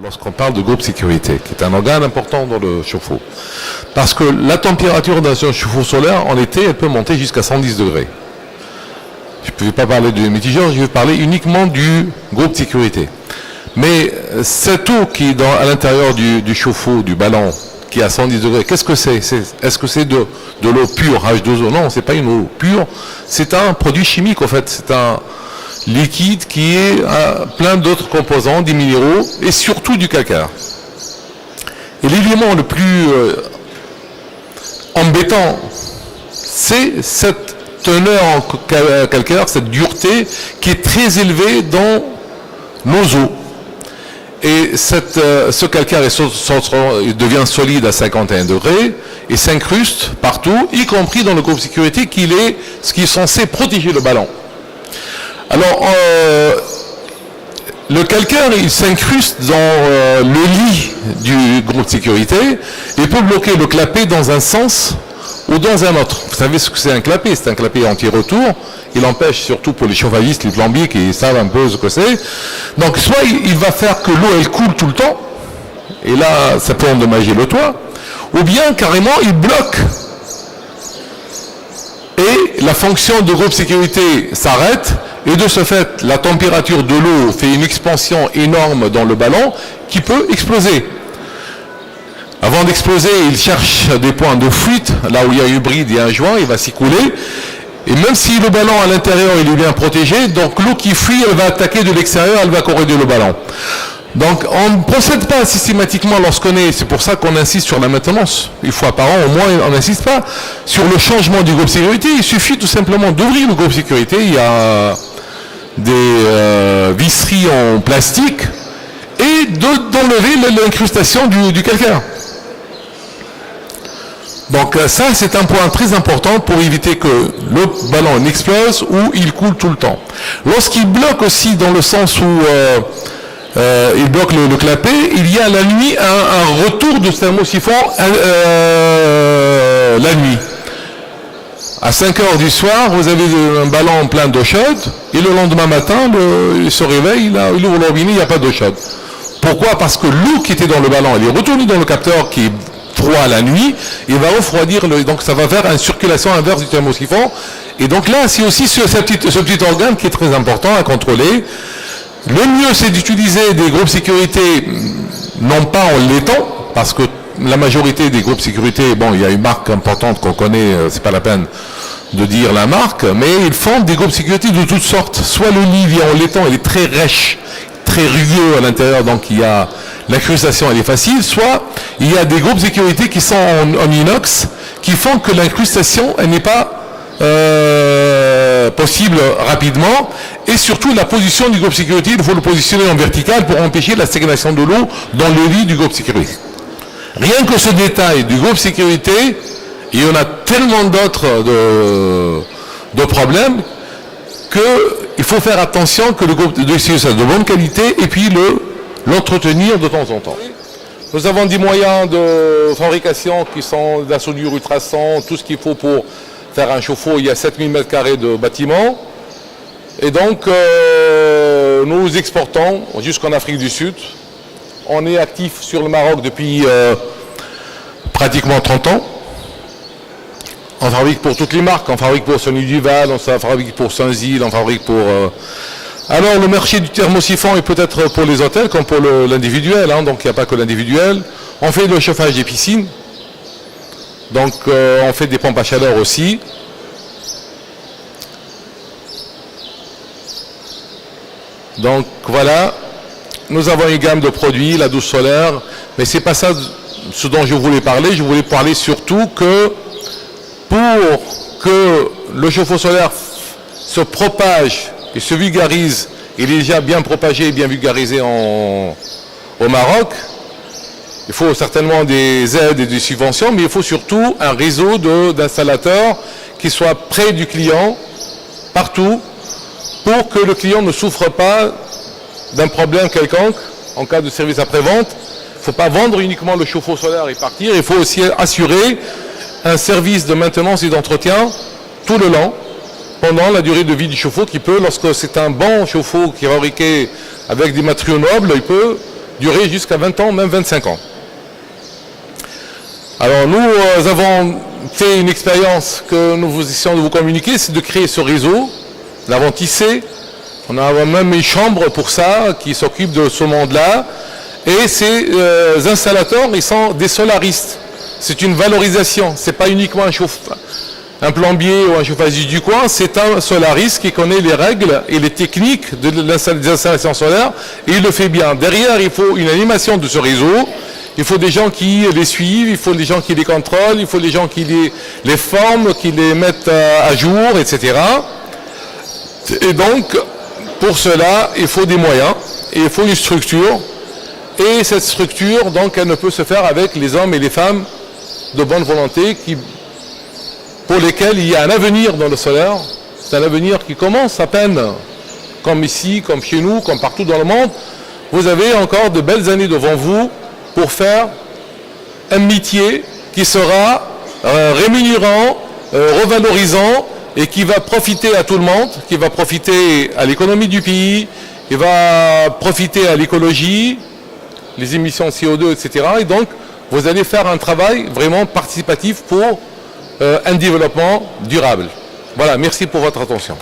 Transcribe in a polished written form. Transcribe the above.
Lorsqu'on parle de groupe sécurité, qui est un organe important dans le chauffe-eau. Parce que la température d'un chauffe-eau solaire, en été, elle peut monter jusqu'à 110 degrés. Je ne vais pas parler du mitigeur, je vais parler uniquement du groupe sécurité. Mais cette eau qui est à l'intérieur du chauffe-eau, du ballon, qui est à 110 degrés, qu'est-ce que c'est? Est-ce que c'est de l'eau pure, H2O? Non, c'est pas une eau pure, c'est un produit chimique, en fait. C'est un liquide qui est plein d'autres composants, des minéraux et surtout du calcaire. Et l'élément le plus embêtant, c'est cette teneur en calcaire, cette dureté qui est très élevée dans nos eaux. Et ce calcaire il devient solide à 51 degrés et s'incruste partout, y compris dans le groupe sécurité qui est censé protéger le ballon. Alors, le calcaire, il s'incruste dans le lit du groupe de sécurité et peut bloquer le clapet dans un sens ou dans un autre. Vous savez ce que c'est un clapet? C'est un clapet anti-retour. Il empêche, surtout pour les chauffagistes, les plombiers qui savent un peu ce que c'est. Donc, soit il va faire que l'eau, elle coule tout le temps, et là, ça peut endommager le toit, ou bien, carrément, il bloque. Et la fonction de groupe sécurité s'arrête, et de ce fait, la température de l'eau fait une expansion énorme dans le ballon qui peut exploser. Avant d'exploser, il cherche des points de fuite, là où il y a un bride et un joint, il va s'y couler. Et même si le ballon à l'intérieur il est bien protégé, donc l'eau qui fuit, elle va attaquer de l'extérieur, elle va corroder le ballon. Donc on ne procède pas systématiquement lorsqu'on est, c'est pour ça qu'on insiste sur la maintenance. Une fois par an, au moins, on n'insiste pas sur le changement du groupe sécurité. Il suffit tout simplement d'ouvrir le groupe sécurité. Il y a des visseries en plastique et d'enlever l'incrustation du calcaire. Donc ça, c'est un point très important pour éviter que le ballon n'explose ou il coule tout le temps. Lorsqu'il bloque aussi dans le sens où il bloque le clapet, il y a la nuit un retour de thermosiphon la nuit. À 5 heures du soir, vous avez un ballon plein d'eau chaude et le lendemain matin, il se réveille, il ouvre le robinet, il n'y a pas d'eau chaude. Pourquoi? Parce que l'eau qui était dans le ballon, elle est retournée dans le capteur qui est froid la nuit, il va refroidir, donc ça va faire une circulation inverse du thermosiphon. Et donc là, c'est aussi ce petit organe qui est très important à contrôler. Le mieux, c'est d'utiliser des groupes sécurité, non pas en laitant, parce que la majorité des groupes sécurité, bon, il y a une marque importante qu'on connaît, c'est pas la peine de dire la marque, mais ils font des groupes sécurité de toutes sortes. Soit le lit vient en laitant, il est très rêche, très rugueux à l'intérieur, donc il y a l'incrustation, elle est facile, soit il y a des groupes sécurité qui sont en inox, qui font que l'incrustation, elle n'est pas possible rapidement, et surtout la position du groupe sécurité, il faut le positionner en vertical pour empêcher la stagnation de l'eau dans le lit du groupe sécurité. Rien que ce détail du groupe sécurité, il y en a tellement d'autres de problèmes qu'il faut faire attention que le groupe de sécurité soit de bonne qualité et puis l'entretenir de temps en temps. Nous avons des moyens de fabrication qui sont de la soudure ultrason, tout ce qu'il faut pour faire un chauffe-eau. Il y a 7000 m² de bâtiment. Et donc, nous exportons jusqu'en Afrique du Sud. On est actif sur le Maroc depuis pratiquement 30 ans. On fabrique pour toutes les marques. On fabrique pour Sony Duval, on fabrique pour Saint-Zil, on fabrique pour... Alors, le marché du thermosiphon est peut-être pour les hôtels comme pour l'individuel, hein, donc il n'y a pas que l'individuel. On fait le chauffage des piscines, donc on fait des pompes à chaleur aussi. Donc voilà, nous avons une gamme de produits, la douche solaire, mais c'est pas ça ce dont je voulais parler surtout que pour que le chauffe-eau solaire se propage et se vulgarise, il est déjà bien propagé et bien vulgarisé au Maroc. Il faut certainement des aides et des subventions, mais il faut surtout un réseau d'installateurs qui soit près du client, partout, pour que le client ne souffre pas d'un problème quelconque en cas de service après-vente. Il ne faut pas vendre uniquement le chauffe-eau solaire et partir, il faut aussi assurer un service de maintenance et d'entretien tout le long, pendant la durée de vie du chauffe-eau qui peut, lorsque c'est un bon chauffe-eau qui est fabriqué avec des matériaux nobles, il peut durer jusqu'à 20 ans, même 25 ans. Alors nous avons fait une expérience que nous essayons de vous communiquer, c'est de créer ce réseau, l'avons tissé. On a même une chambre pour ça qui s'occupe de ce monde-là. Et ces installateurs, ils sont des solaristes. C'est une valorisation. C'est pas uniquement un plombier ou un chauffagiste du coin. C'est un solariste qui connaît les règles et les techniques des installations solaires. Et il le fait bien. Derrière, il faut une animation de ce réseau. Il faut des gens qui les suivent. Il faut des gens qui les contrôlent. Il faut des gens qui les forment, qui les mettent à jour, etc. Et donc, pour cela, il faut des moyens et il faut une structure. Et cette structure, donc, elle ne peut se faire avec les hommes et les femmes de bonne volonté pour lesquels il y a un avenir dans le solaire. C'est un avenir qui commence à peine, comme ici, comme chez nous, comme partout dans le monde. Vous avez encore de belles années devant vous pour faire un métier qui sera rémunérant, revalorisant, et qui va profiter à tout le monde, qui va profiter à l'économie du pays, qui va profiter à l'écologie, les émissions de CO2, etc. Et donc, vous allez faire un travail vraiment participatif pour un développement durable. Voilà, merci pour votre attention.